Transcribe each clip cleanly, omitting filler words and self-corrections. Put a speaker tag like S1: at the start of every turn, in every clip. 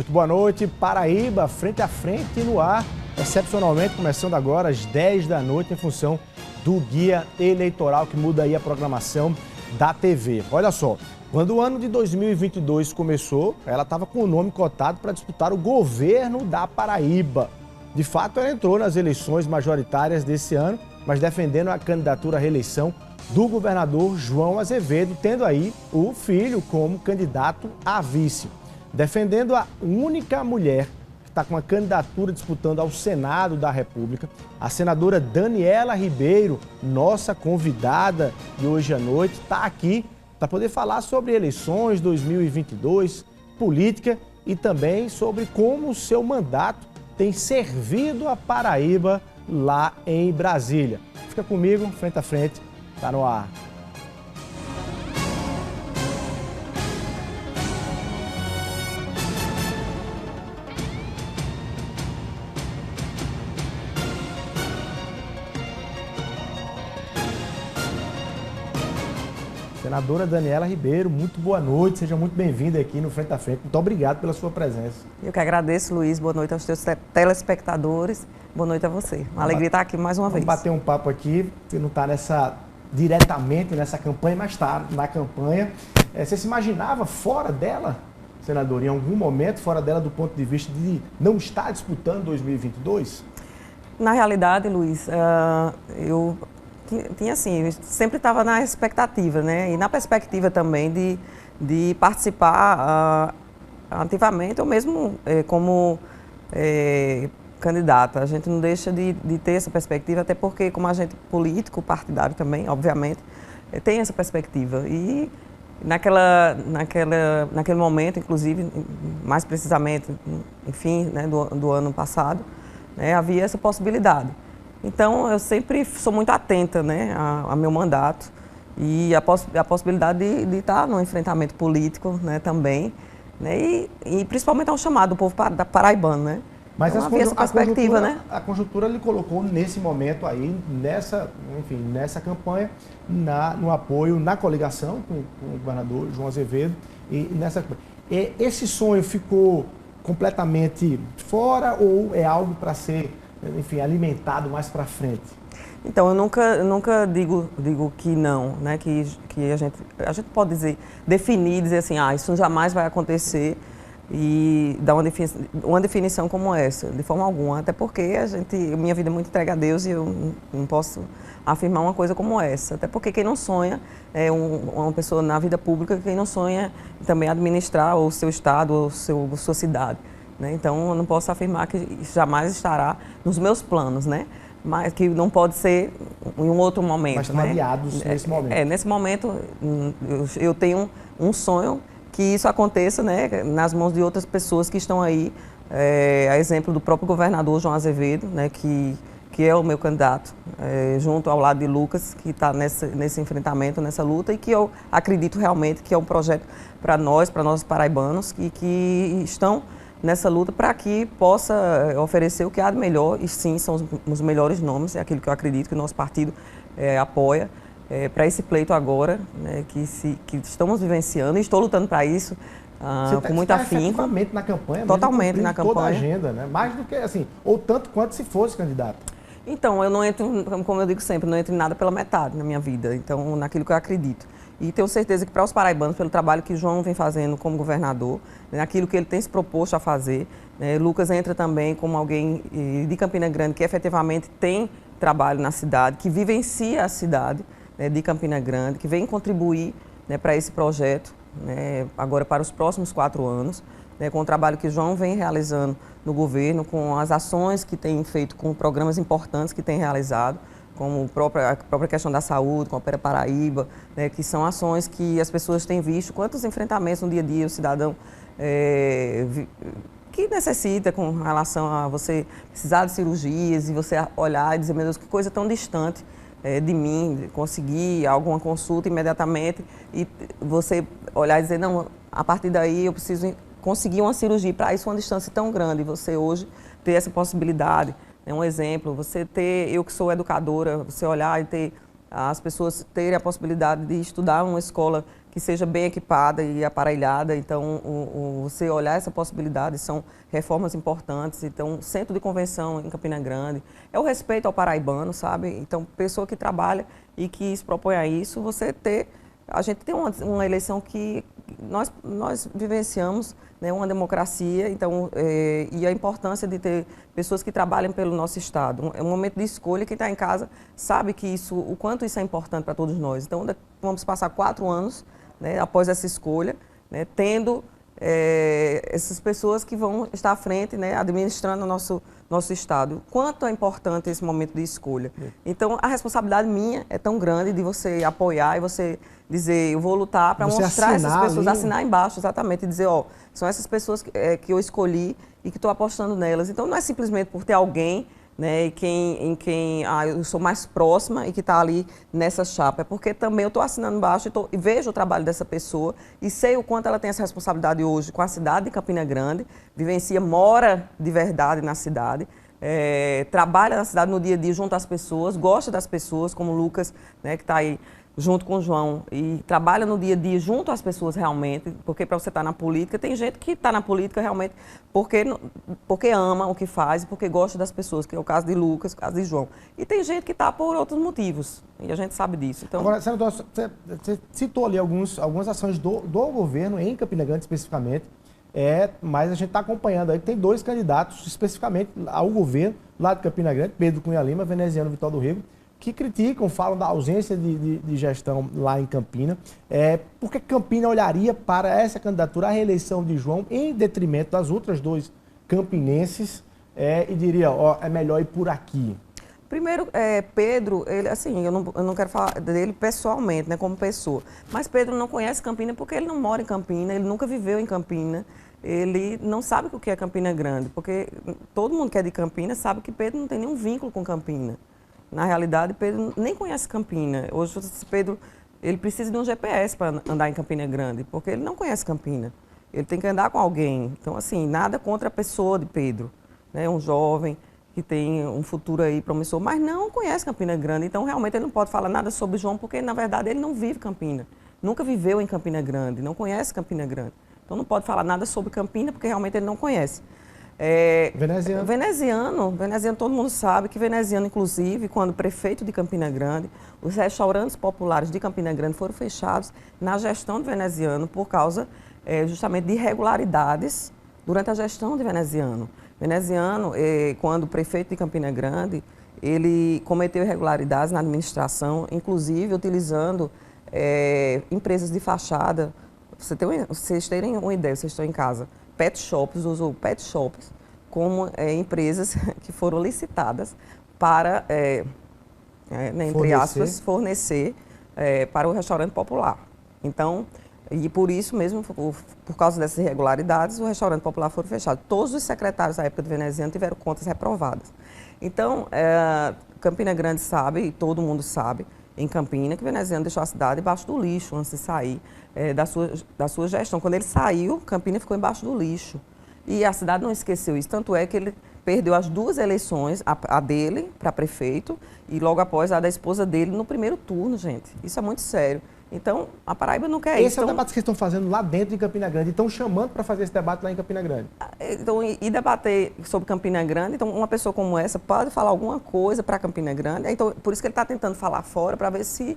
S1: Muito boa noite, Paraíba, frente a frente no ar, excepcionalmente começando agora às 10 da noite em função do guia eleitoral que muda aí a programação da TV. Olha só, quando o ano de 2022 começou, ela estava com o nome cotado para disputar o governo da Paraíba. De fato, ela entrou nas eleições majoritárias desse ano, mas defendendo a candidatura à reeleição do governador João Azevedo, tendo aí o filho como candidato a vice. Defendendo a única mulher que está com a candidatura disputando ao Senado da República, a senadora Daniela Ribeiro, nossa convidada de hoje à noite, está aqui para poder falar sobre eleições 2022, política e também sobre como o seu mandato tem servido a Paraíba lá em Brasília. Fica comigo, frente a frente, está no ar. Senadora Daniela Ribeiro, muito boa noite, seja muito bem-vinda aqui no Frente a Frente. Muito obrigado pela sua presença.
S2: Eu que agradeço, Luiz. Boa noite aos teus telespectadores. Boa noite a você. Uma alegria estar aqui mais uma vez.
S1: Vamos bater um papo aqui, que não está diretamente nessa campanha, mas está na campanha. Você se imaginava fora dela, senadora, em algum momento, fora dela do ponto de vista de não estar disputando 2022?
S2: Na realidade, Luiz, eu tinha assim, eu sempre estava na expectativa, né? E na perspectiva também de participar ativamente, ou mesmo como candidata. A gente não deixa de ter essa perspectiva, até porque como agente político, partidário também, obviamente, tem essa perspectiva. E naquele momento, inclusive, mais precisamente, enfim, né, do ano passado, né, havia essa possibilidade. Então, eu sempre sou muito atenta, né, ao meu mandato e a possibilidade de estar no enfrentamento político, né, também, né, e principalmente ao chamado do povo paraibano, né.
S1: Mas
S2: então, havia essa perspectiva, né?
S1: A conjuntura lhe colocou nesse momento aí, nessa campanha, no apoio, na coligação com o governador João Azevedo. Esse sonho ficou completamente fora ou é algo para ser, enfim, alimentado mais para frente?
S2: Então, eu nunca digo que não, né? Que a gente pode dizer assim, isso jamais vai acontecer e dar uma definição como essa, de forma alguma. Até porque minha vida é muito entregue a Deus e eu não posso afirmar uma coisa como essa. Até porque quem não sonha é uma pessoa na vida pública, quem não sonha também administrar o seu estado ou sua cidade, né? Então, eu não posso afirmar que jamais estará nos meus planos, né? Mas que não pode ser em um outro momento.
S1: Mas estão aliados nesse momento.
S2: Nesse momento, eu tenho um sonho que isso aconteça, né, nas mãos de outras pessoas que estão aí, a exemplo do próprio governador João Azevedo, né, que é o meu candidato, junto ao lado de Lucas, que está nesse enfrentamento, nessa luta, e que eu acredito realmente que é um projeto para nós paraibanos, que estão nessa luta para que possa oferecer o que há de melhor, e sim, são os melhores nomes, é aquilo que eu acredito que o nosso partido apoia, para esse pleito agora, né, que estamos vivenciando, e estou lutando para isso com muito afinco.
S1: Efetivamente na campanha,
S2: totalmente na campanha.
S1: Toda a agenda, né? Mais do que assim, ou tanto quanto se fosse candidato.
S2: Então, eu não entro, como eu digo sempre, não entro em nada pela metade na minha vida, então naquilo que eu acredito. E tenho certeza que para os paraibanos, pelo trabalho que João vem fazendo como governador, naquilo que ele tem se proposto a fazer, né, Lucas entra também como alguém de Campina Grande que efetivamente tem trabalho na cidade, que vivencia a cidade, né, de Campina Grande, que vem contribuir, né, para esse projeto, né, agora para os próximos 4 anos, né, com o trabalho que João vem realizando no governo, com as ações que tem feito, com programas importantes que tem realizado, como a própria questão da saúde, com a Opera Paraíba, né, que são ações que as pessoas têm visto, quantos enfrentamentos no dia a dia o cidadão que necessita com relação a você precisar de cirurgias e você olhar e dizer, meu Deus, que coisa tão distante de mim, de conseguir alguma consulta imediatamente e você olhar e dizer, não, a partir daí eu preciso conseguir uma cirurgia, para isso uma distância tão grande, você hoje ter essa possibilidade. É um exemplo, você ter, eu que sou educadora, você olhar e ter as pessoas terem a possibilidade de estudar uma escola que seja bem equipada e aparelhada. Então, você olhar essa possibilidade, são reformas importantes. Então, centro de convenção em Campina Grande, é o respeito ao paraibano, sabe? Então, pessoa que trabalha e que se propõe a isso, a gente tem uma eleição que nós vivenciamos, né, uma democracia, então, e a importância de ter pessoas que trabalhem pelo nosso Estado. É um momento de escolha, quem está em casa sabe que o quanto isso é importante para todos nós. Então, vamos passar 4 anos, né, após essa escolha, né, tendo essas pessoas que vão estar à frente, né, administrando o nosso Estado. Quanto é importante esse momento de escolha. Então, a responsabilidade minha é tão grande de você apoiar e você dizer, eu vou lutar para mostrar essas pessoas, assinar embaixo, exatamente, e dizer, ó, são essas pessoas que eu escolhi e que estou apostando nelas. Então, não é simplesmente por ter alguém, né, em quem eu sou mais próxima e que está ali nessa chapa. É porque também eu estou assinando embaixo e vejo o trabalho dessa pessoa e sei o quanto ela tem essa responsabilidade hoje com a cidade de Campina Grande, mora de verdade na cidade, trabalha na cidade no dia a dia junto às pessoas, gosta das pessoas, como o Lucas, né, que está aí junto com o João, e trabalha no dia a dia junto às pessoas realmente, porque para você estar na política, tem gente que está na política realmente porque ama o que faz e porque gosta das pessoas, que é o caso de Lucas, o caso de João. E tem gente que está por outros motivos, e a gente sabe disso. Então...
S1: Agora, senador, você citou ali algumas ações do governo em Campina Grande especificamente, mas a gente está acompanhando aí que tem 2 candidatos especificamente ao governo, lá de Campina Grande, Pedro Cunha Lima, veneziano Vital do Rego, que criticam, falam da ausência de gestão lá em Campina. Por que Campina olharia para essa candidatura à reeleição de João em detrimento das outras 2 campinenses e diria, ó, é melhor ir por aqui?
S2: Primeiro, Pedro, ele, assim, eu não quero falar dele pessoalmente, né, como pessoa, mas Pedro não conhece Campina porque ele não mora em Campina, ele nunca viveu em Campina, ele não sabe o que é Campina Grande, porque todo mundo que é de Campina sabe que Pedro não tem nenhum vínculo com Campina. Na realidade, Pedro nem conhece Campina. Hoje, Pedro, ele precisa de um GPS para andar em Campina Grande, porque ele não conhece Campina. Ele tem que andar com alguém. Então, assim, nada contra a pessoa de Pedro, né? Um jovem que tem um futuro aí promissor, mas não conhece Campina Grande. Então, realmente, ele não pode falar nada sobre João, porque, na verdade, ele não vive Campina. Nunca viveu em Campina Grande, não conhece Campina Grande. Então, não pode falar nada sobre Campina, porque realmente ele não conhece. Veneziano, todo mundo sabe que veneziano, inclusive, quando prefeito de Campina Grande, os restaurantes populares de Campina Grande foram fechados na gestão de veneziano por causa justamente de irregularidades durante a gestão de veneziano. Veneziano, quando prefeito de Campina Grande, ele cometeu irregularidades na administração, inclusive utilizando empresas de fachada. Vocês terem uma ideia, vocês estão em casa. Pet shops, usou pet shops como empresas que foram licitadas para, entre aspas, fornecer para o restaurante popular. Então, e por isso mesmo, por causa dessas irregularidades, o restaurante popular foi fechado. Todos os secretários da época do veneziano tiveram contas reprovadas. Então, Campina Grande sabe, e todo mundo sabe, em Campina, que o veneziano deixou a cidade embaixo do lixo antes de sair da sua gestão. Quando ele saiu, Campina ficou embaixo do lixo. E a cidade não esqueceu isso. Tanto é que ele perdeu as 2 eleições, a dele para prefeito e logo após a da esposa dele no primeiro turno, gente. Isso é muito sério. Então, a Paraíba não quer isso.
S1: Esse é o debate que vocês estão fazendo lá dentro de Campina Grande. Estão chamando para fazer esse debate lá em Campina Grande.
S2: Então, e debater sobre Campina Grande, então uma pessoa como essa pode falar alguma coisa para Campina Grande. Então, por isso que ele está tentando falar fora, para ver se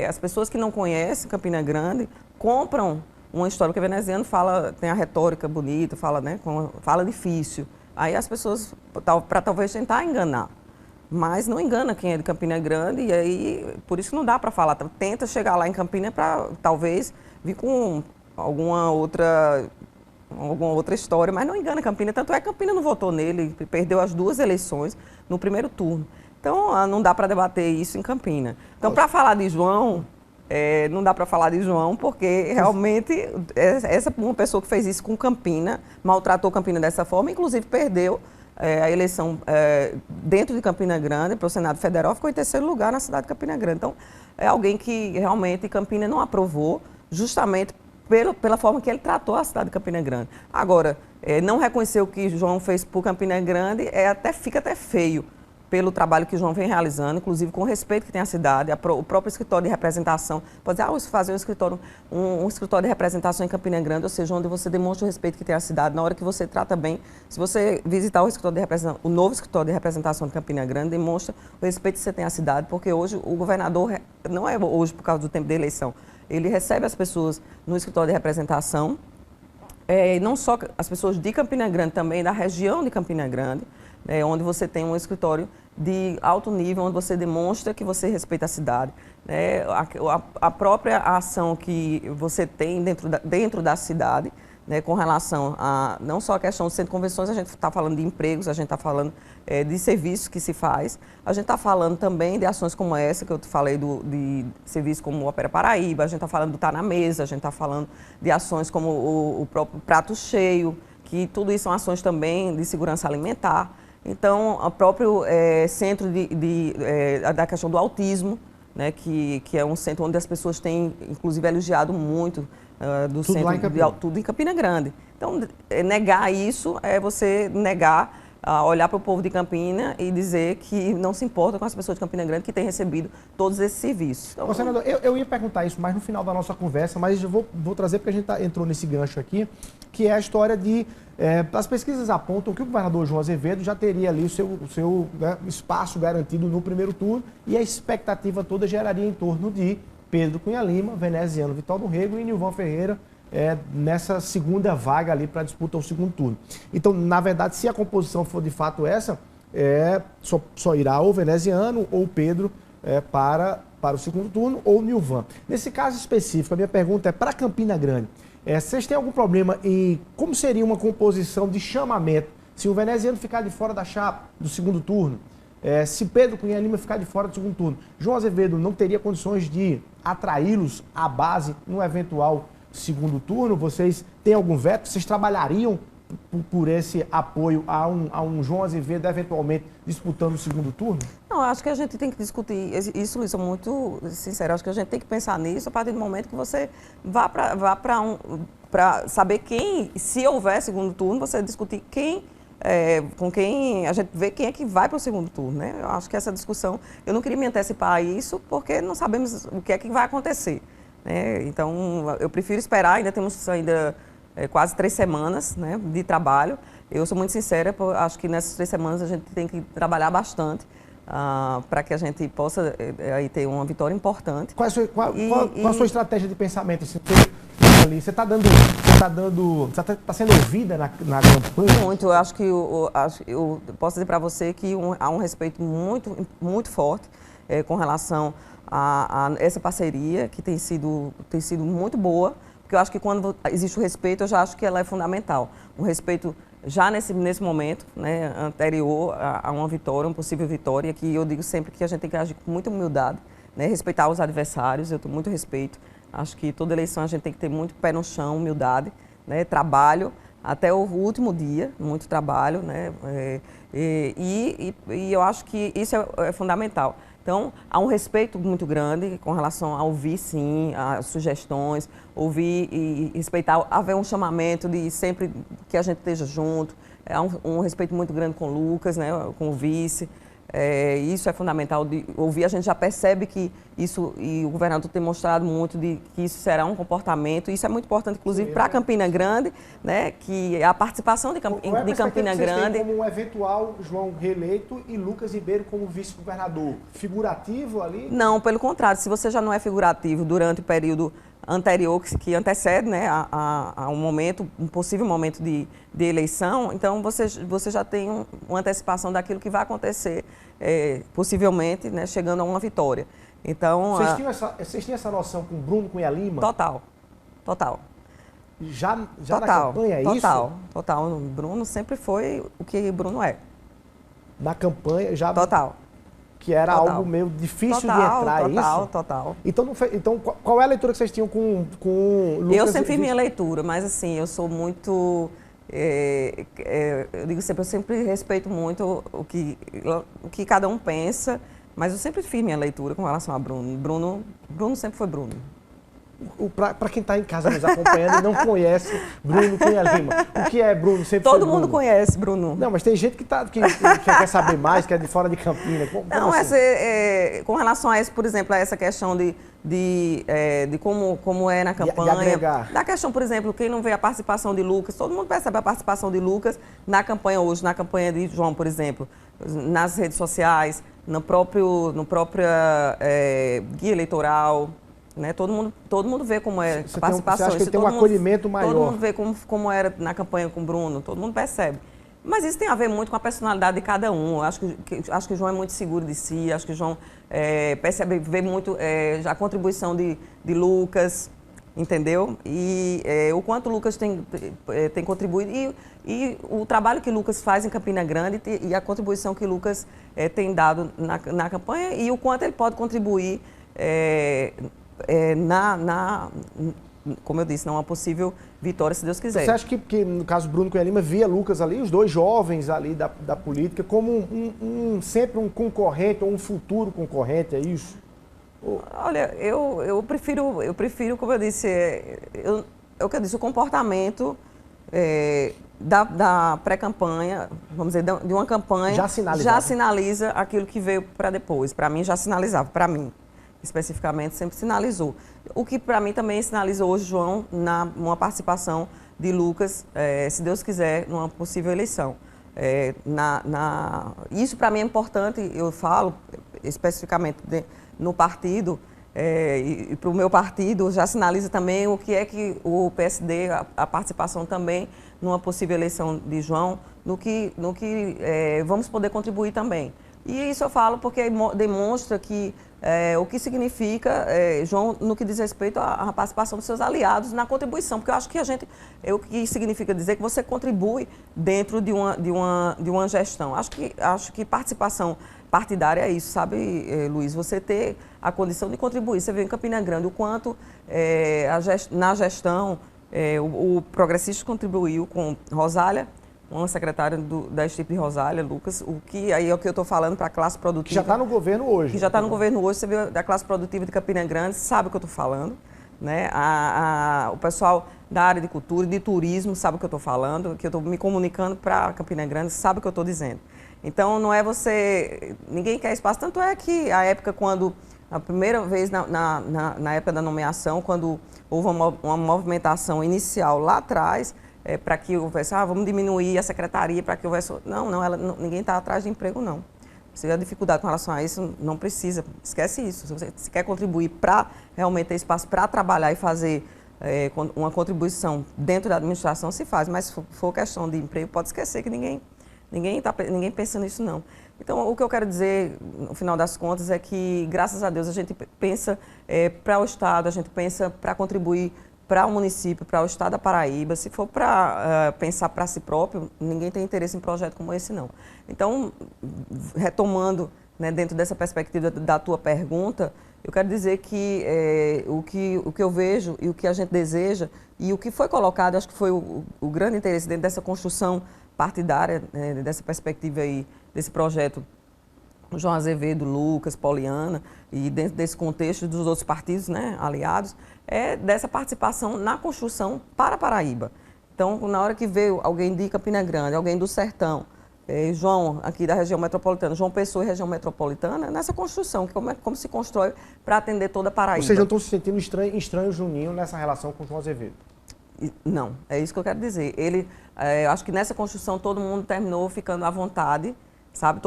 S2: as pessoas que não conhecem Campina Grande compram uma história, porque o veneziano tem a retórica bonita, fala difícil. Aí as pessoas, para talvez tentar enganar. Mas não engana quem é de Campina Grande, e aí por isso que não dá para falar. Tenta chegar lá em Campina para talvez vir com alguma outra história, mas não engana Campina. Tanto é que Campina não votou nele, perdeu as 2 eleições no primeiro turno. Então não dá para debater isso em Campina. Então, para falar de João, não dá para falar de João, porque realmente uma pessoa que fez isso com Campina, maltratou Campina dessa forma, inclusive perdeu a eleição dentro de Campina Grande para o Senado Federal, ficou em 3º lugar na cidade de Campina Grande. Então, é alguém que realmente Campina não aprovou, justamente pela forma que ele tratou a cidade de Campina Grande. Agora, não reconhecer o que João fez por Campina Grande fica até feio, pelo trabalho que o João vem realizando, inclusive com o respeito que tem a cidade, o próprio escritório de representação. Pode dizer, fazer um escritório de representação em Campina Grande, ou seja, onde você demonstra o respeito que tem a cidade, na hora que você trata bem. Se você visitar o novo escritório de representação de Campina Grande, demonstra o respeito que você tem à cidade, porque hoje o governador, não é hoje por causa do tempo da eleição, ele recebe as pessoas no escritório de representação, não só as pessoas de Campina Grande, também da região de Campina Grande, onde você tem um escritório de alto nível, onde você demonstra que você respeita a cidade. A própria ação que você tem dentro da cidade, com relação a não só a questão do centro de convenções, a gente está falando de empregos, a gente está falando de serviços que se faz, a gente está falando também de ações como essa, que eu falei de serviços como o Opera Paraíba, a gente está falando do Tá na Mesa, a gente está falando de ações como o próprio Prato Cheio, que tudo isso são ações também de segurança alimentar. Então, o próprio centro da questão do autismo, que é um centro onde as pessoas têm, inclusive, elogiado muito do
S1: tudo
S2: centro, tudo em Campina Grande. Então, negar isso é você negar, olhar para o povo de Campina e dizer que não se importa com as pessoas de Campina Grande que têm recebido todos esses serviços. Então,
S1: senador, eu ia perguntar isso mais no final da nossa conversa, mas eu vou trazer porque a gente entrou nesse gancho aqui, que é a história de... as pesquisas apontam que o governador João Azevedo já teria ali o seu espaço garantido no primeiro turno e a expectativa toda geraria em torno de Pedro Cunha Lima, veneziano Vital do Rego e Nilvan Ferreira nessa segunda vaga ali para disputa ao segundo turno. Então, na verdade, se a composição for de fato essa, só irá ou veneziano ou Pedro para o segundo turno ou Nilvan. Nesse caso específico, a minha pergunta é para Campina Grande. Vocês têm algum problema em como seria uma composição de chamamento se o veneziano ficar de fora da chapa do segundo turno, se Pedro Cunha Lima ficar de fora do segundo turno? João Azevedo não teria condições de atraí-los à base no eventual segundo turno? Vocês têm algum veto? Vocês trabalhariam por esse apoio a um João Azevedo eventualmente disputando o segundo turno?
S2: Não, acho que a gente tem que discutir isso, Luiz, sou muito sincero, acho que a gente tem que pensar nisso a partir do momento que você vá para saber quem, se houver segundo turno, você discutir com quem a gente vê quem é que vai para o segundo turno, né? Eu acho que essa discussão, eu não queria me antecipar a isso porque não sabemos o que é que vai acontecer, né? Então, eu prefiro esperar, ainda temos quase 3 semanas, né, de trabalho. Eu sou muito sincera, acho que nessas 3 semanas a gente tem que trabalhar bastante para que a gente possa aí ter uma vitória importante.
S1: Qual a sua estratégia de pensamento? Assim, você está sendo ouvida na campanha?
S2: Muito. Eu acho que eu posso dizer para você que há um respeito muito, muito forte com relação a essa parceria que tem sido muito boa. Porque eu acho que quando existe o respeito, eu já acho que ela é fundamental. Um respeito já nesse momento, né, anterior a uma vitória, uma possível vitória, que eu digo sempre que a gente tem que agir com muita humildade, né, respeitar os adversários, eu tenho muito respeito. Acho que toda eleição a gente tem que ter muito pé no chão, humildade, né, trabalho, até o último dia, muito trabalho, né, e eu acho que isso é fundamental. Então, há um respeito muito grande com relação a ouvir, sim, as sugestões, ouvir e respeitar, haver um chamamento de sempre que a gente esteja junto. Há um respeito muito grande com o Lucas, né, com o vice. Isso é fundamental de ouvir. A gente já percebe que isso, e o governador tem mostrado muito de que isso será um comportamento. Isso é muito importante, inclusive, para Campina Grande, né, que a participação de Campina Grande.
S1: Como um eventual João reeleito e Lucas Ribeiro como vice-governador, figurativo ali?
S2: Não, pelo contrário. Se você já não é figurativo durante o período anterior, que antecede, né, a um possível momento de eleição, então você já tem uma antecipação daquilo que vai acontecer, possivelmente, né, chegando a uma vitória. Então,
S1: vocês tinham essa noção com Bruno Cunha Lima?
S2: Total.
S1: Já na campanha é isso?
S2: Total. O Bruno sempre foi o que Bruno é.
S1: Na campanha já...
S2: Total.
S1: Que era algo meio difícil de entrar, isso?
S2: Total.
S1: Então, qual é a leitura que vocês tinham com o Lucas?
S2: Eu sempre fiz minha leitura, mas assim, eu sou muito... eu digo sempre, eu sempre respeito muito o que cada um pensa, mas eu sempre fiz minha leitura com relação a Bruno. Bruno sempre foi Bruno.
S1: Para quem está em casa nos acompanhando e não conhece Bruno Cunha Lima, o que é Bruno? Sempre
S2: Todo
S1: Bruno.
S2: mundo conhece, Bruno.
S1: Não, mas tem gente que quer saber mais, que é de fora de Campinas.
S2: Não,
S1: assim?
S2: Com relação a isso, por exemplo, a essa questão de como é na campanha.
S1: De agregar.
S2: Da questão, por exemplo, quem não vê a participação de Lucas, todo mundo percebe a participação de Lucas na campanha hoje, na campanha de João, por exemplo, nas redes sociais, no próprio guia eleitoral. Né? Todo mundo vê como é a participação.
S1: Você acha que tem um acolhimento maior?
S2: Todo mundo vê como era na campanha com o Bruno, todo mundo percebe. Mas isso tem a ver muito com a personalidade de cada um. Eu acho que o João é muito seguro de si, acho que o João vê muito a contribuição de Lucas, entendeu? E o quanto o Lucas tem contribuído e o trabalho que o Lucas faz em Campina Grande e a contribuição que o Lucas tem dado na campanha e o quanto ele pode contribuir como eu disse, não é uma possível vitória, se Deus quiser.
S1: Você acha que no caso Bruno Cunha Lima, via Lucas ali, os dois jovens ali da política, como sempre um concorrente ou um futuro concorrente, é isso?
S2: Olha, eu prefiro, como eu disse, o comportamento da pré-campanha, vamos dizer, de uma campanha, já sinaliza aquilo que veio para depois. Para mim, já sinalizava, para mim. Especificamente, sempre sinalizou. O que para mim também sinalizou hoje, João, numa participação de Lucas, se Deus quiser, numa possível eleição. Isso para mim é importante, eu falo especificamente no partido, e para o meu partido já sinaliza também o que é que o PSD, a participação também numa possível eleição de João, no que vamos poder contribuir também. E isso eu falo porque demonstra que o que significa, João, no que diz respeito à participação dos seus aliados na contribuição, porque eu acho que o que significa dizer que você contribui dentro de uma gestão. Acho que participação partidária é isso, sabe, Luiz? Você ter a condição de contribuir. Você vê em Campina Grande o quanto na gestão o Progressista contribuiu com Rosália, uma secretária da equipe de Rosália, Lucas, aí é o que eu estou falando para a classe produtiva.
S1: Que já está no governo hoje.
S2: Que já está no governo hoje, você vê da classe produtiva de Campina Grande, sabe o que eu estou falando. Né? O pessoal da área de cultura e de turismo sabe o que eu estou falando, que eu estou me comunicando para Campina Grande, sabe o que eu estou dizendo. Então, não é ninguém quer espaço, tanto é que a época quando, a primeira vez na época da nomeação, quando houve uma movimentação inicial lá atrás, para que houvesse, vamos diminuir a secretaria para que houvesse... Ninguém está atrás de emprego, não. Se tiver dificuldade com relação a isso, não precisa, esquece isso. Se você quer contribuir para realmente ter espaço para trabalhar e fazer uma contribuição dentro da administração, se faz, mas se for questão de emprego, pode esquecer que ninguém pensa nisso, não. Então, o que eu quero dizer, no final das contas, é que, graças a Deus, a gente pensa para o Estado, a gente pensa para contribuir para o município, para o Estado da Paraíba. Se for para pensar para si próprio, ninguém tem interesse em projeto como esse, não. Então, retomando, né, dentro dessa perspectiva da tua pergunta, eu quero dizer que o que eu vejo e o que a gente deseja e o que foi colocado, acho que foi o grande interesse dentro dessa construção partidária, dessa perspectiva aí, desse projeto João Azevedo, Lucas, Poliana, e dentro desse contexto dos outros partidos, né, aliados, dessa participação na construção para a Paraíba. Então, na hora que veio alguém de Campina Grande, alguém do Sertão, João, aqui da região metropolitana, João Pessoa e região metropolitana, nessa construção, como se constrói para atender toda a Paraíba.
S1: Vocês não estão se sentindo estranho Juninho nessa relação com o João Azevedo?
S2: Não, é isso que eu quero dizer. Acho que nessa construção todo mundo terminou ficando à vontade, sabe?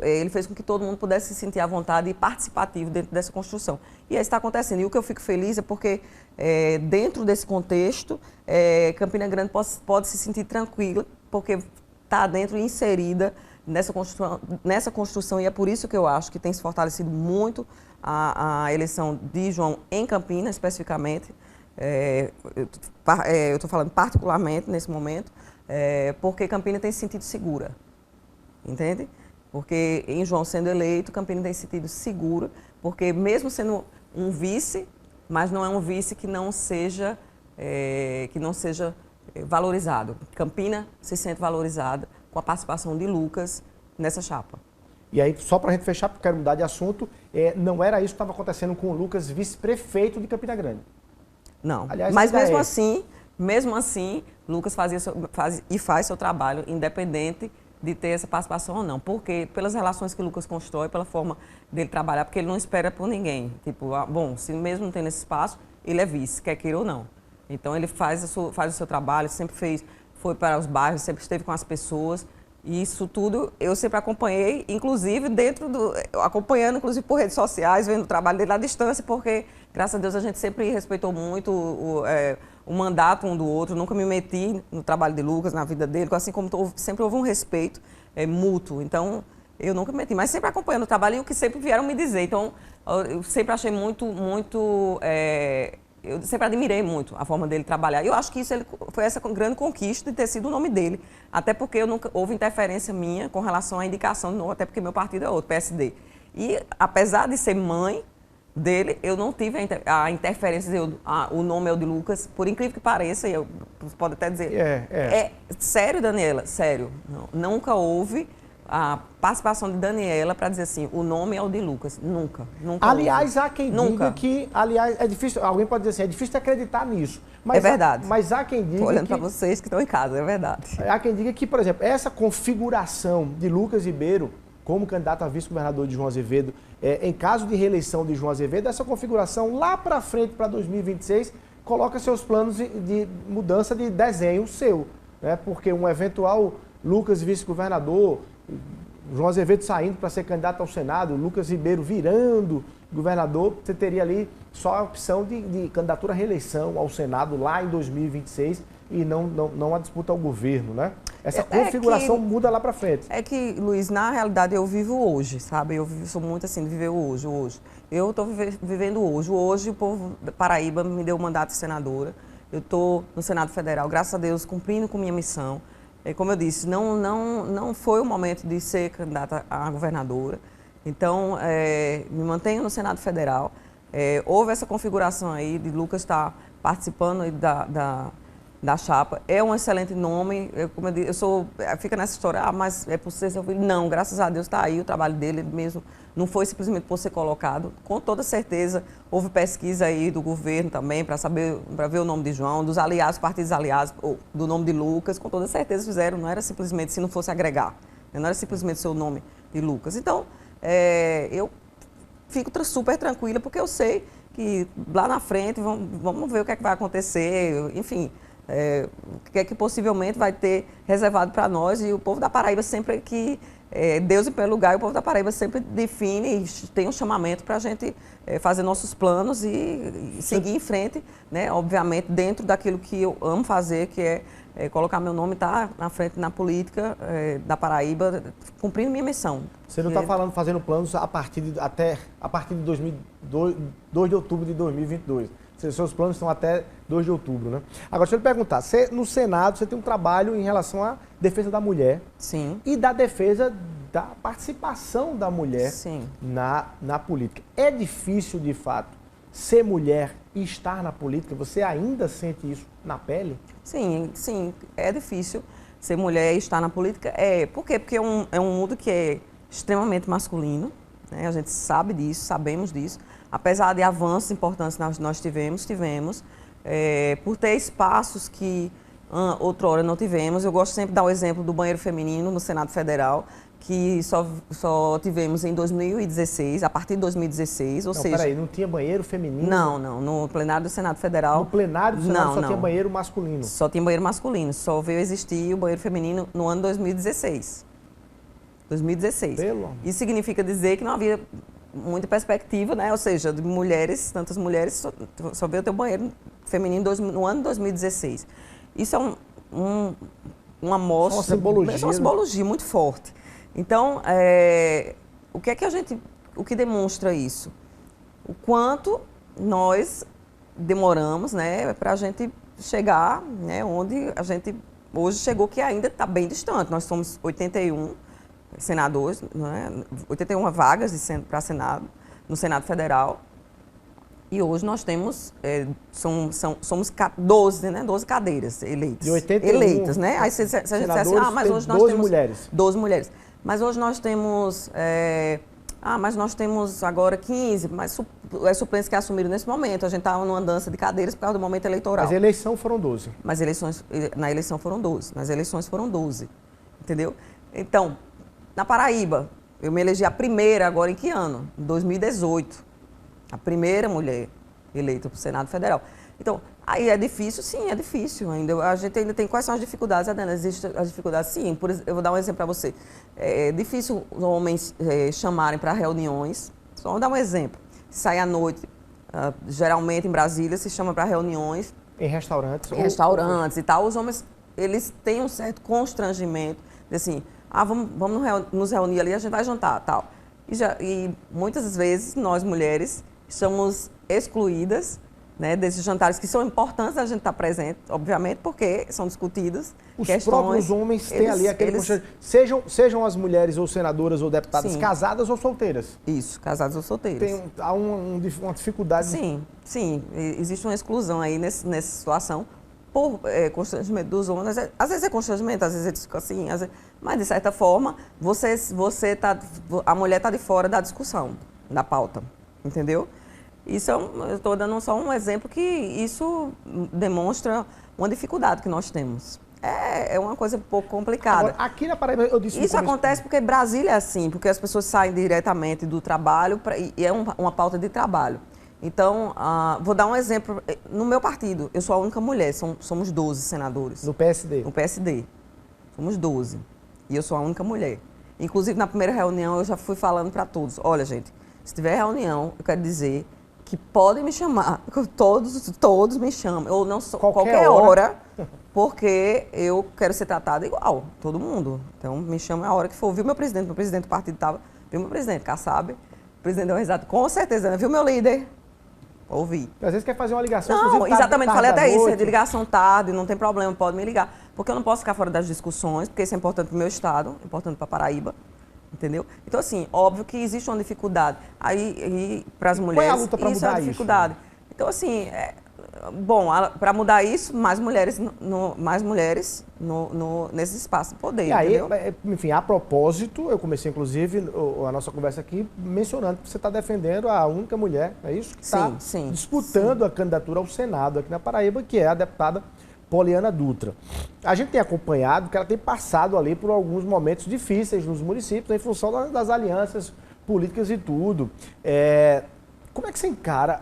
S2: Ele fez com que todo mundo pudesse se sentir à vontade e participativo dentro dessa construção. E isso está acontecendo. E o que eu fico feliz é porque, dentro desse contexto, Campina Grande pode se sentir tranquila, porque está dentro e inserida nessa construção. E é por isso que eu acho que tem se fortalecido muito a eleição de João em Campinas, especificamente. Eu estou falando particularmente nesse momento, porque Campina tem se sentido segura. Entende? Porque em João sendo eleito, Campina tem se sentido segura, porque mesmo sendo um vice, mas não é um vice que não seja valorizado. Campina se sente valorizada com a participação de Lucas nessa chapa.
S1: E aí, só para a gente fechar, porque eu quero mudar de assunto, não era isso que estava acontecendo com o Lucas, vice-prefeito de Campina Grande.
S2: Não.
S1: Aliás,
S2: mas mesmo assim, Lucas faz seu trabalho independente de ter essa participação ou não. Porque pelas relações que o Lucas constrói, pela forma dele trabalhar, porque ele não espera por ninguém. Tipo, bom, se mesmo não tem nesse espaço, ele é vice, quer queira ou não. Então ele faz o seu trabalho, foi para os bairros, sempre esteve com as pessoas. E isso tudo eu sempre acompanhei, inclusive acompanhando inclusive por redes sociais, vendo o trabalho dele à distância, porque, graças a Deus, a gente sempre respeitou muito o mandato um do outro, nunca me meti no trabalho de Lucas, na vida dele, assim como sempre houve um respeito mútuo. Então, eu nunca me meti, mas sempre acompanhando o trabalho e o que sempre vieram me dizer. Então, eu sempre achei eu sempre admirei muito a forma dele trabalhar. E eu acho que foi essa grande conquista de ter sido o nome dele. Até porque nunca houve interferência minha com relação à indicação, até porque meu partido é outro, PSD. E apesar de ser mãe dele, eu não tive a interferência de o nome é o de Lucas, por incrível que pareça, você pode até dizer. É sério, Daniela? Sério. Nunca houve a participação de Daniela para dizer assim, o nome é o de Lucas. Nunca.
S1: Aliás, há quem diga que, é difícil, alguém pode dizer assim, é difícil acreditar nisso. Mas
S2: é verdade.
S1: Mas há quem diga
S2: Estou olhando para vocês que estão em casa, é verdade.
S1: Há quem diga que, por exemplo, essa configuração de Lucas Ribeiro como candidato a vice-governador de João Azevedo, em caso de reeleição de João Azevedo, essa configuração lá para frente, para 2026, coloca seus planos de mudança de desenho seu, né? Porque um eventual Lucas vice-governador, João Azevedo saindo para ser candidato ao Senado, Lucas Ribeiro virando governador, você teria ali só a opção de candidatura à reeleição ao Senado lá em 2026 e não a disputa ao governo, né? Essa configuração muda lá para frente.
S2: É que, Luiz, na realidade eu vivo hoje, sabe? Sou muito assim de viver o hoje. Eu estou vivendo hoje. Hoje o povo da Paraíba me deu o mandato de senadora. Eu estou no Senado Federal, graças a Deus, cumprindo com minha missão. Como eu disse, não foi o momento de ser candidata a governadora. Então, me mantenho no Senado Federal. Houve essa configuração aí de Lucas estar participando aí da chapa. É um excelente nome. Como eu disse, fica nessa história, mas é por ser seu filho. Não, graças a Deus está aí o trabalho dele mesmo. Não foi simplesmente por ser colocado. Com toda certeza, houve pesquisa aí do governo também para ver o nome de João, dos aliados, partidos aliados, do nome de Lucas. Com toda certeza fizeram, não era simplesmente se não fosse agregar. Não era simplesmente seu nome de Lucas. Então, eu fico super tranquila, porque eu sei que lá na frente vamos ver o que é que vai acontecer, enfim, o que é que possivelmente vai ter reservado para nós. E o povo da Paraíba sempre que Deus em primeiro lugar, e o povo da Paraíba sempre define e tem um chamamento para a gente fazer nossos planos e seguir em frente, né? Obviamente dentro daquilo que eu amo fazer, que é colocar meu nome, estar na frente na política da Paraíba, cumprindo minha missão.
S1: Você não está fazendo planos a partir de 2 de outubro de 2022. Seus planos estão até 2 de outubro, né? Agora, deixa eu lhe perguntar, no Senado você tem um trabalho em relação à defesa da mulher.
S2: Sim.
S1: E da defesa da participação da mulher.
S2: Sim.
S1: Na política. É difícil, de fato, ser mulher e estar na política? Você ainda sente isso na pele?
S2: Sim, é difícil ser mulher e estar na política. Por quê? Porque é um mundo que é extremamente masculino, né? A gente sabe disso, sabemos disso. Apesar de avanços importantes nós tivemos, por ter espaços que outrora não tivemos. Eu gosto sempre de dar o exemplo do banheiro feminino no Senado Federal, que só tivemos em 2016, a partir de 2016, ou seja...
S1: Peraí, não tinha banheiro feminino?
S2: Não, no plenário do Senado Federal...
S1: No plenário do Senado só tinha banheiro masculino?
S2: Só tinha banheiro masculino, só veio existir o banheiro feminino no ano 2016. 2016. Isso significa dizer que não havia muita perspectiva, né? Ou seja, de mulheres, tantas mulheres, só veio ter o banheiro feminino no ano 2016. Isso é uma amostra, uma simbologia muito forte. Então, o que demonstra isso? O quanto nós demoramos, né, para a gente chegar, né, onde a gente hoje chegou, que ainda está bem distante. Nós somos 81 senadores, né, 81 vagas para Senado, no Senado Federal. E hoje nós temos, somos 12, né, 12 cadeiras eleitas.
S1: De 81
S2: eleitas, né? Aí se a gente disser assim, mas hoje nós temos
S1: 12 mulheres.
S2: 12 mulheres. Mas hoje nós temos mas nós temos agora 15, mas suplentes que assumiram nesse momento. A gente está numa dança de cadeiras por causa do momento eleitoral.
S1: Mas a eleição foram 12.
S2: Mas na eleição foram 12. Nas eleições foram 12. Entendeu? Então, na Paraíba, eu me elegi a primeira agora em que ano? Em 2018. A primeira mulher eleita para o Senado Federal. Então, aí é difícil? Sim, é difícil ainda. A gente ainda tem... Quais são as dificuldades, Adriana? Existem as dificuldades? Sim. Eu vou dar um exemplo para você. É difícil os homens chamarem para reuniões. Só vou dar um exemplo. Sai à noite, geralmente em Brasília, se chama para reuniões.
S1: Em restaurantes.
S2: Em restaurantes e tal. Os homens, eles têm um certo constrangimento de assim, vamos nos reunir ali, a gente vai jantar, tal. E muitas vezes, nós mulheres, somos excluídas, né, desses jantares que são importantes a gente estar presente, obviamente, porque são discutidos
S1: os próprios homens têm ali aquele sejam as mulheres ou senadoras ou deputadas casadas ou solteiras.
S2: Isso, casadas ou solteiras.
S1: Há uma dificuldade.
S2: Sim, existe uma exclusão aí nessa situação por constrangimento dos homens. Às vezes é constrangimento, às vezes eles ficam assim, mas de certa forma a mulher está de fora da discussão, da pauta, entendeu? Isso eu estou dando só um exemplo que isso demonstra uma dificuldade que nós temos. É uma coisa um pouco complicada.
S1: Agora, aqui na Paraíba, eu disse...
S2: Isso acontece porque Brasília é assim, porque as pessoas saem diretamente do trabalho e é uma pauta de trabalho. Então, vou dar um exemplo. No meu partido, eu sou a única mulher, somos 12 senadores.
S1: No PSD?
S2: No PSD. Somos 12. E eu sou a única mulher. Inclusive, na primeira reunião, eu já fui falando para todos. Olha, gente, se tiver reunião, eu quero dizer que podem me chamar, todos me chamam, ou não qualquer hora, porque eu quero ser tratada igual, todo mundo. Então, me chama a hora que for. Viu meu presidente do partido estava, viu meu presidente, Kassab, o presidente deu um risada, com certeza, né? Viu meu líder? Ouvi.
S1: Às vezes quer fazer uma ligação.
S2: Não, exatamente, falei até isso, de ligação tarde, não tem problema, pode me ligar. Porque eu não posso ficar fora das discussões, porque isso é importante para o meu estado, importante para Paraíba. Entendeu? Então, assim, óbvio que existe uma dificuldade. Aí para as mulheres,
S1: qual é a luta para mudar
S2: é uma dificuldade.
S1: Isso?
S2: Então, assim, para mudar isso, mais mulheres nesse espaço de poder.
S1: E aí,
S2: entendeu?
S1: enfim, a propósito, eu comecei, inclusive, a nossa conversa aqui mencionando que você está defendendo a única mulher, é isso? Que está disputando a candidatura ao Senado aqui na Paraíba, que é a deputada Poliana Dutra. A gente tem acompanhado que ela tem passado ali por alguns momentos difíceis nos municípios, em função das alianças políticas e tudo. Como é que você encara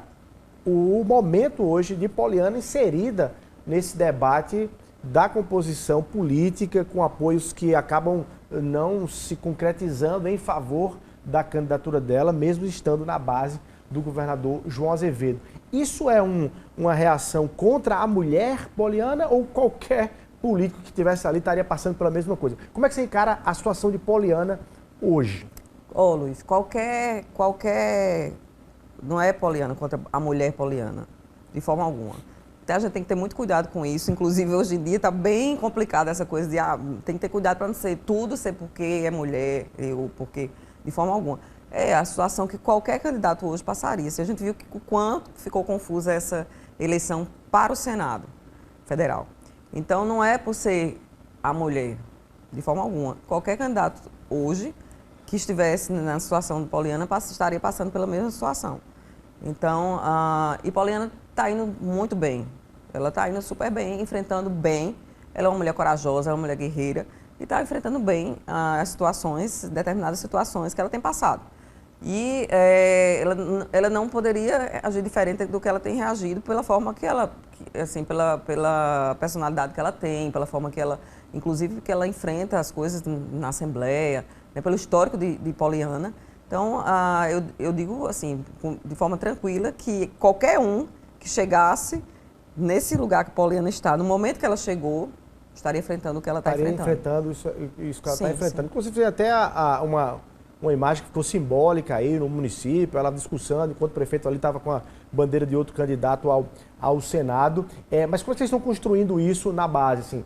S1: o momento hoje de Poliana inserida nesse debate da composição política, com apoios que acabam não se concretizando em favor da candidatura dela, mesmo estando na base do governador João Azevedo? Isso é uma reação contra a mulher Poliana ou qualquer político que estivesse ali estaria passando pela mesma coisa? Como é que você encara a situação de Poliana hoje?
S2: Luiz, qualquer... Não é Poliana contra a mulher Poliana, de forma alguma. Então, a gente tem que ter muito cuidado com isso. Inclusive, hoje em dia está bem complicado essa coisa de tem que ter cuidado para não ser porque é mulher, ou porque... De forma alguma. É a situação que qualquer candidato hoje passaria. Se a gente viu o quanto ficou confusa essa eleição para o Senado Federal. Então, não é por ser a mulher, de forma alguma. Qualquer candidato hoje que estivesse na situação de Poliana estaria passando pela mesma situação. Então, e Poliana está indo muito bem. Ela está indo super bem, enfrentando bem. Ela é uma mulher corajosa, ela é uma mulher guerreira e está enfrentando bem as determinadas situações que ela tem passado. E ela não poderia agir diferente do que ela tem reagido pela forma que ela, assim, pela personalidade que ela tem, pela forma que ela, inclusive, que ela enfrenta as coisas na Assembleia, né, pelo histórico de Poliana. Então, eu digo assim, de forma tranquila, que qualquer um que chegasse nesse lugar que Poliana está, no momento que ela chegou, estaria enfrentando o que ela está enfrentando.
S1: Estaria enfrentando isso que ela está enfrentando. Sim. Inclusive, até uma imagem que ficou simbólica aí no município, ela discussando, enquanto o prefeito ali estava com a bandeira de outro candidato ao Senado. Mas como vocês estão construindo isso na base? Assim,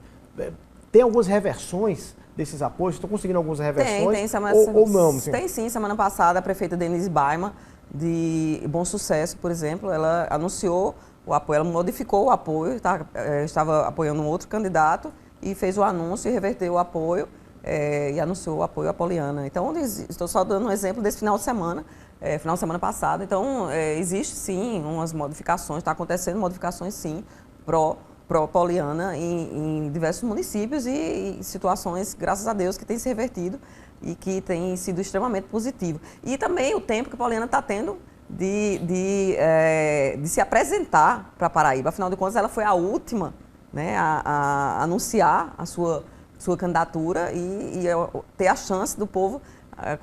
S1: tem algumas reversões desses apoios? Estão conseguindo algumas reversões?
S2: Tem,
S1: ou não? Assim?
S2: Tem sim. Semana passada, a prefeita Denise Baima, de Bom Sucesso, por exemplo, ela anunciou o apoio, ela modificou o apoio, estava apoiando um outro candidato e fez o anúncio e reverteu o apoio. e anunciou o apoio à Poliana. Então, estou só dando um exemplo desse final de semana passado. Então, existe sim umas modificações, está acontecendo modificações sim pró-Poliana em diversos municípios e situações, graças a Deus, que tem se revertido e que tem sido extremamente positivo. E também o tempo que a Poliana está tendo de se apresentar para a Paraíba. Afinal de contas, ela foi a última, né, a anunciar a sua candidatura e ter a chance do povo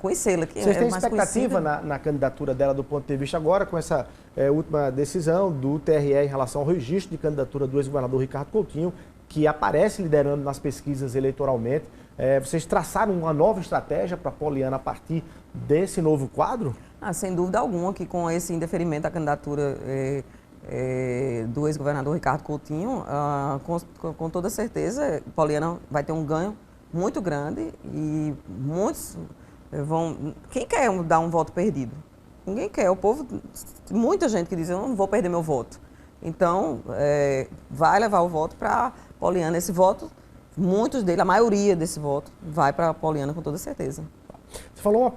S2: conhecê-la.
S1: Vocês têm expectativa na candidatura dela do ponto de vista agora, com essa última decisão do TRE em relação ao registro de candidatura do ex-governador Ricardo Coutinho, que aparece liderando nas pesquisas eleitoralmente? Vocês traçaram uma nova estratégia para a Poliana a partir desse novo quadro?
S2: Sem dúvida alguma que com esse indeferimento da candidatura do ex-governador Ricardo Coutinho, com toda certeza, Poliana vai ter um ganho muito grande e muitos vão... Quem quer dar um voto perdido? Ninguém quer. O povo, muita gente que diz, eu não vou perder meu voto. Então, vai levar o voto para Poliana. Esse voto, muitos dele, a maioria desse voto, vai para Poliana com toda certeza.
S1: Você falou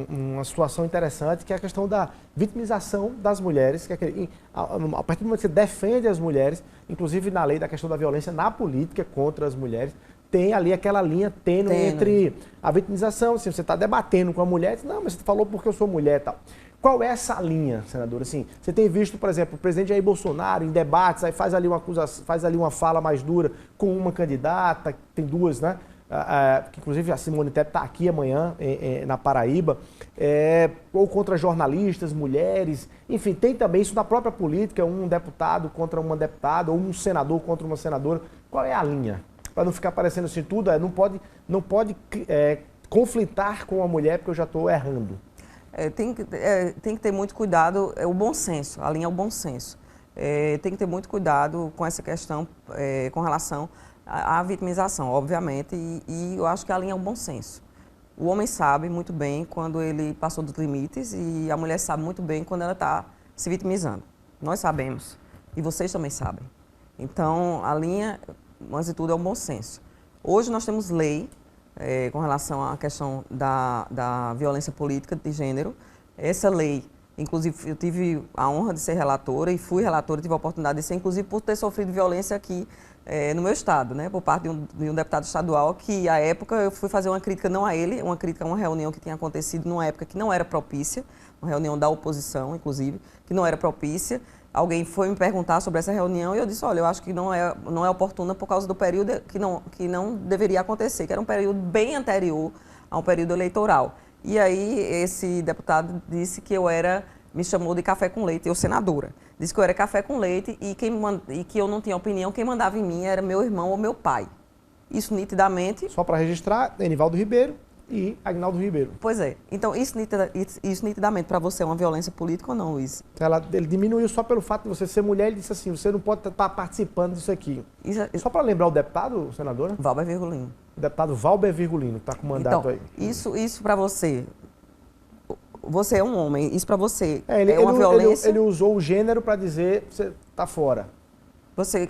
S1: uma situação interessante, que é a questão da vitimização das mulheres, que a partir do momento que você defende as mulheres, inclusive na lei da questão da violência na política contra as mulheres, tem ali aquela linha tênue entre a vitimização, assim, você está debatendo com a mulher, diz, não, mas você falou porque eu sou mulher e tal. Qual é essa linha, senador? Assim, você tem visto, por exemplo, o presidente Jair Bolsonaro em debates, aí faz ali uma acusação, faz ali uma fala mais dura com uma candidata, tem duas, né? Que inclusive a Simone Tebet está aqui amanhã na Paraíba, ou contra jornalistas, mulheres, enfim, tem também isso na própria política, um deputado contra uma deputada, ou um senador contra uma senadora. Qual é a linha? Para não ficar parecendo assim tudo, não pode conflitar com a mulher porque eu já estou errando.
S2: Tem que ter muito cuidado, o bom senso, a linha é o bom senso. Tem que ter muito cuidado com essa questão com relação à vitimização, obviamente, e eu acho que a linha é o bom senso. O homem sabe muito bem quando ele passou dos limites e a mulher sabe muito bem quando ela está se vitimizando. Nós sabemos e vocês também sabem. Então, a linha, antes de tudo, é o bom senso. Hoje nós temos lei com relação à questão da violência política de gênero. Essa lei, inclusive, eu tive a honra de ser relatora e fui relatora, tive a oportunidade de ser, inclusive, por ter sofrido violência aqui no meu estado, né, por parte de um deputado estadual que, à época, eu fui fazer uma crítica, não a ele, uma crítica a uma reunião que tinha acontecido numa época que não era propícia, uma reunião da oposição, inclusive, que não era propícia. Alguém foi me perguntar sobre essa reunião e eu disse, olha, eu acho que não é oportuna por causa do período que não deveria acontecer, que era um período bem anterior ao período eleitoral. E aí esse deputado disse que me chamou de café com leite, eu senadora. Disse que eu era café com leite e que eu não tinha opinião, quem mandava em mim era meu irmão ou meu pai. Isso nitidamente...
S1: Só para registrar, Enivaldo Ribeiro e Agnaldo Ribeiro.
S2: Pois é. Então, isso nitidamente para você é uma violência política ou não, Luiz?
S1: Ele diminuiu só pelo fato de você ser mulher, ele disse assim, você não pode estar participando disso aqui. Só para lembrar o deputado, senadora?
S2: Valber Virgulino.
S1: O deputado Valber Virgulino, que está com mandato
S2: então,
S1: aí.
S2: Isso para você... Você é um homem, isso para você uma violência...
S1: Ele usou o gênero para dizer que você está fora.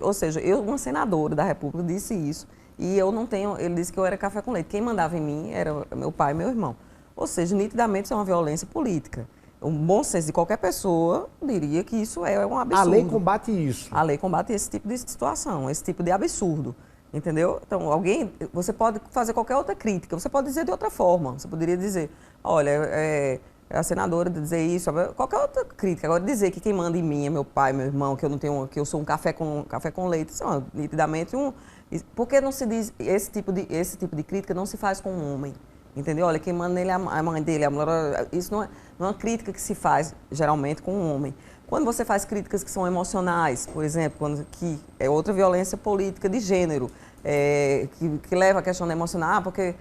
S2: Ou seja, eu, uma senadora da República, disse isso. E eu não tenho... Ele disse que eu era café com leite. Quem mandava em mim era meu pai e meu irmão. Ou seja, nitidamente isso é uma violência política. O bom senso de qualquer pessoa diria que isso é um absurdo.
S1: A lei combate isso.
S2: A lei combate esse tipo de situação, esse tipo de absurdo. Entendeu? Então, você pode fazer qualquer outra crítica, você pode dizer de outra forma. Você poderia dizer, olha, a senadora dizer isso, qualquer outra crítica. Agora, dizer que quem manda em mim é meu pai, meu irmão, que eu sou um café com leite, isso é nitidamente Por que não se diz esse tipo de crítica não se faz com um homem? Entendeu? Olha, quem manda nele é a mãe dele, a mulher. Isso não é uma crítica que se faz, geralmente, com um homem. Quando você faz críticas que são emocionais, por exemplo, que é outra violência política de gênero, que leva a questão da emocional, porque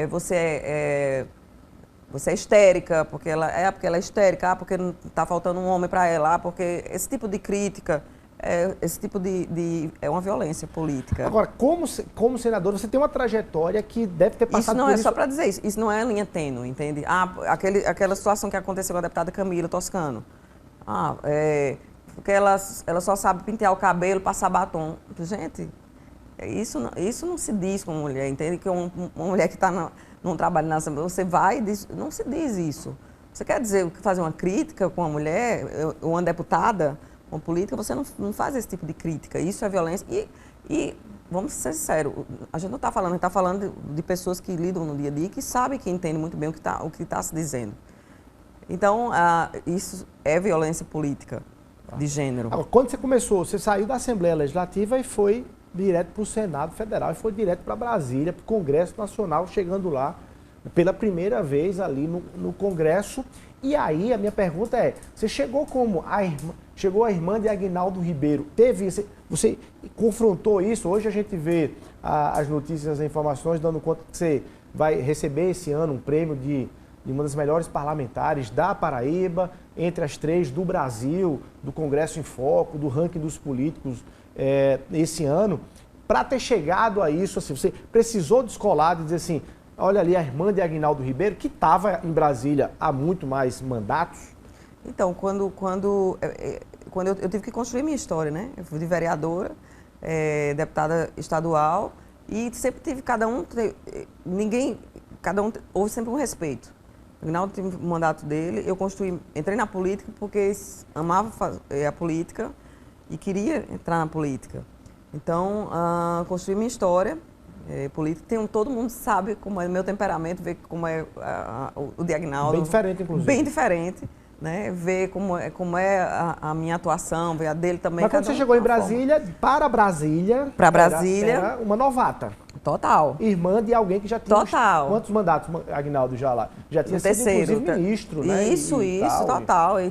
S2: você é histérica, porque ela é histérica, porque está faltando um homem para ela, porque esse tipo de crítica, é uma violência política.
S1: Agora, como senador, você tem uma trajetória que deve ter passado
S2: por isso. Isso não é só para dizer isso não é linha tênue, entende? Aquela situação que aconteceu com a deputada Camila Toscano. Porque ela só sabe pentear o cabelo, passar batom. Gente, Isso não se diz com uma mulher, entende? Que uma mulher que está num trabalho na Assembleia, você vai e diz, não se diz isso. Você quer dizer, fazer uma crítica com uma mulher, uma deputada, uma política, você não faz esse tipo de crítica. Isso é violência. E vamos ser sinceros, a gente não está falando, a gente está falando de pessoas que lidam no dia a dia, que sabem, que entendem muito bem o que está se dizendo. Então, isso é violência política de gênero.
S1: Agora, quando você começou, você saiu da Assembleia Legislativa e foi direto para o Senado Federal e foi direto para Brasília, para o Congresso Nacional, chegando lá pela primeira vez ali no Congresso. E aí a minha pergunta é, você chegou como chegou a irmã de Aguinaldo Ribeiro, você confrontou isso? Hoje a gente vê as notícias, as informações dando conta que você vai receber esse ano um prêmio de uma das melhores parlamentares da Paraíba, entre as 3 do Brasil, do Congresso em Foco, do ranking dos políticos esse ano. Para ter chegado a isso, assim, você precisou descolar e dizer assim, olha ali a irmã de Aguinaldo Ribeiro, que estava em Brasília há muito mais mandatos?
S2: Então, quando eu tive que construir minha história, né? Eu fui de vereadora, deputada estadual, e sempre tive houve sempre um respeito. O Aguinaldo teve o mandato dele, eu entrei na política porque amava a política e queria entrar na política. Então, construí minha história política. Todo mundo sabe como é o meu temperamento, vê como é o de Aguinaldo.
S1: Bem diferente, inclusive.
S2: Bem diferente, né? Ver como é a minha atuação, ver a dele também.
S1: Mas quando você chegou em Brasília, para Brasília, era uma novata.
S2: Total.
S1: Irmã de alguém que já tinha...
S2: Total.
S1: Quantos mandatos, Aguinaldo, já lá? Já tinha sido,
S2: terceiro,
S1: inclusive, ministro, né?
S2: Isso, total.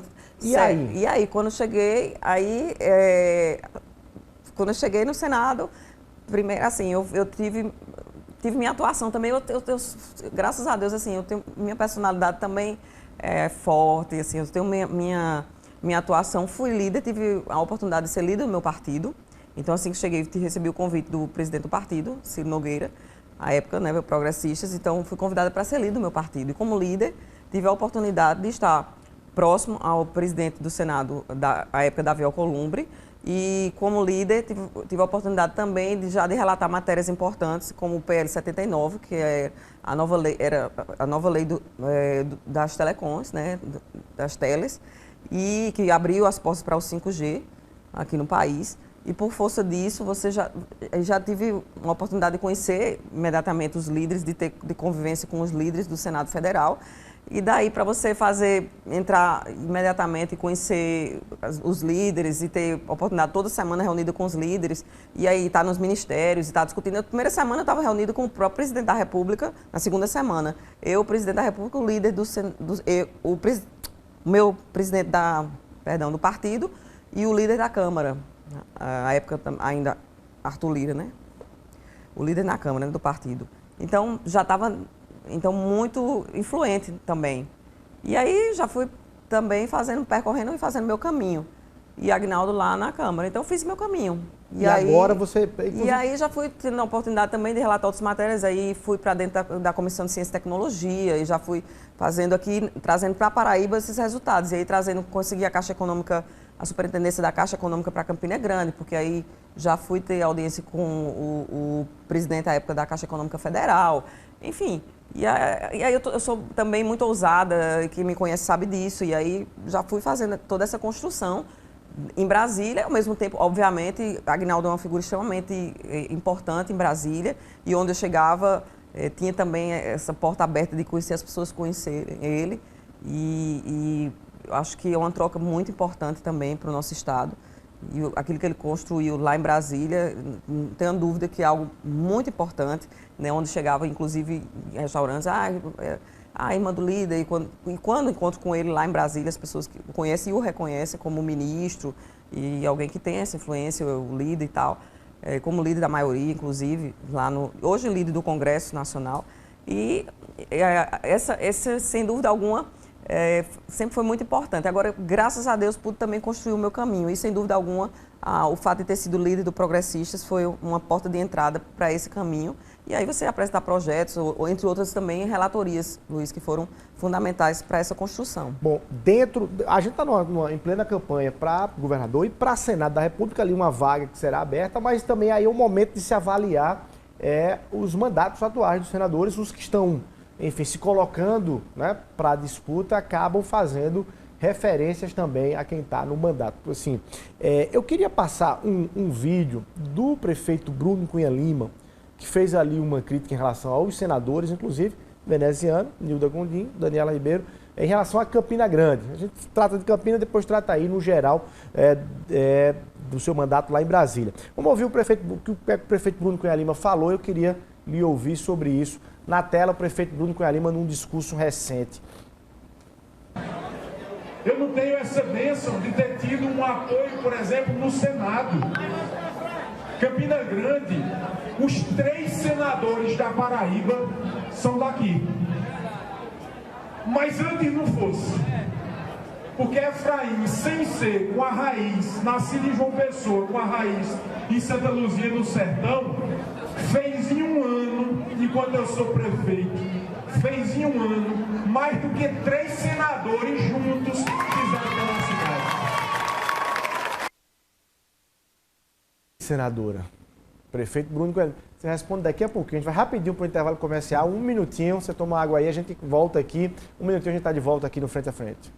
S1: E aí?
S2: E aí, quando eu cheguei, quando eu cheguei no Senado, primeiro, assim, eu tive minha atuação também, graças a Deus, assim, minha personalidade também é forte, assim, eu tenho minha atuação, fui líder, tive a oportunidade de ser líder do meu partido. Então, assim que cheguei, recebi o convite do presidente do partido, Ciro Nogueira, à época, né, progressistas, então fui convidada para ser líder do meu partido. E como líder, tive a oportunidade de estar próximo ao presidente do Senado, à época, Davi Alcolumbre, e como líder, tive a oportunidade também de relatar matérias importantes, como o PL 79, que era a nova lei das telecoms, né, das teles, e que abriu as portas para o 5G aqui no país. E por força disso, você já tive uma oportunidade de conhecer imediatamente os líderes, de convivência com os líderes do Senado Federal. E daí, para você entrar imediatamente e conhecer os líderes e ter oportunidade toda semana reunida com os líderes, e aí estar nos ministérios e estar discutindo. Na primeira semana eu estava reunida com o próprio presidente da República, na segunda semana. O presidente da República, o líder o meu presidente do partido e o líder da Câmara. À época ainda Arthur Lira, né? O líder na Câmara, né, do partido. Então, já estava muito influente também. E aí já fui também percorrendo e fazendo meu caminho. E Aguinaldo lá na Câmara. Então, eu fiz meu caminho.
S1: E aí, agora você...
S2: E aí já fui tendo a oportunidade também de relatar outras matérias. Aí fui para dentro da Comissão de Ciência e Tecnologia e já fui fazendo aqui, trazendo para a Paraíba esses resultados. E aí consegui a Caixa Econômica, a superintendência da Caixa Econômica para Campina Grande, porque aí já fui ter audiência com o presidente à época da Caixa Econômica Federal. Enfim, e aí eu sou também muito ousada, quem me conhece sabe disso. E aí já fui fazendo toda essa construção em Brasília, ao mesmo tempo, obviamente, Aguinaldo é uma figura extremamente importante em Brasília, e onde eu chegava, tinha também essa porta aberta de conhecer as pessoas, conhecerem ele, e acho que é uma troca muito importante também para o nosso Estado. E aquilo que ele construiu lá em Brasília, não tenho dúvida que é algo muito importante, né, onde chegava, inclusive, em restaurantes, a irmã do líder, e quando encontro com ele lá em Brasília, as pessoas que o conhecem e o reconhecem como ministro e alguém que tem essa influência, o líder e tal, como líder da maioria, inclusive, hoje líder do Congresso Nacional. E essa, sem dúvida alguma, sempre foi muito importante. Agora, graças a Deus, pude também construir o meu caminho. E, sem dúvida alguma, o fato de ter sido líder do Progressistas foi uma porta de entrada para esse caminho. E aí você apresentar projetos, ou entre outras também relatorias, Luiz, que foram fundamentais para essa construção.
S1: Bom, a gente está em plena campanha para governador e para Senado da República, ali uma vaga que será aberta, mas também aí é o momento de se avaliar os mandatos atuais dos senadores, os que estão, enfim, se colocando, né, para a disputa, acabam fazendo referências também a quem está no mandato. Assim, eu queria passar um vídeo do prefeito Bruno Cunha Lima, que fez ali uma crítica em relação aos senadores, inclusive veneziano, Nilda Gondim, Daniela Ribeiro, em relação a Campina Grande. A gente trata de Campina, depois trata aí, no geral, do seu mandato lá em Brasília. Vamos ouvir o que o prefeito Bruno Cunha Lima falou, eu queria lhe ouvir sobre isso. Na tela, o prefeito Bruno Cunha Lima num discurso recente.
S3: Eu não tenho essa bênção de ter tido um apoio, por exemplo, no Senado. Campina Grande, os 3 senadores da Paraíba são daqui. Mas antes não fosse. Porque Efraim, sem ser com a raiz, nascido em João Pessoa, com a raiz em Santa Luzia, no Sertão, fez em um ano, enquanto eu sou prefeito, fez em um ano mais do que 3 senadores juntos fizeram pela cidade.
S1: Senadora, prefeito Bruno Cunha Lima, você responde daqui a pouquinho. A gente vai rapidinho para o intervalo comercial, 1 minutinho, você toma água aí, a gente volta aqui. 1 minutinho a gente está de volta aqui no Frente a Frente.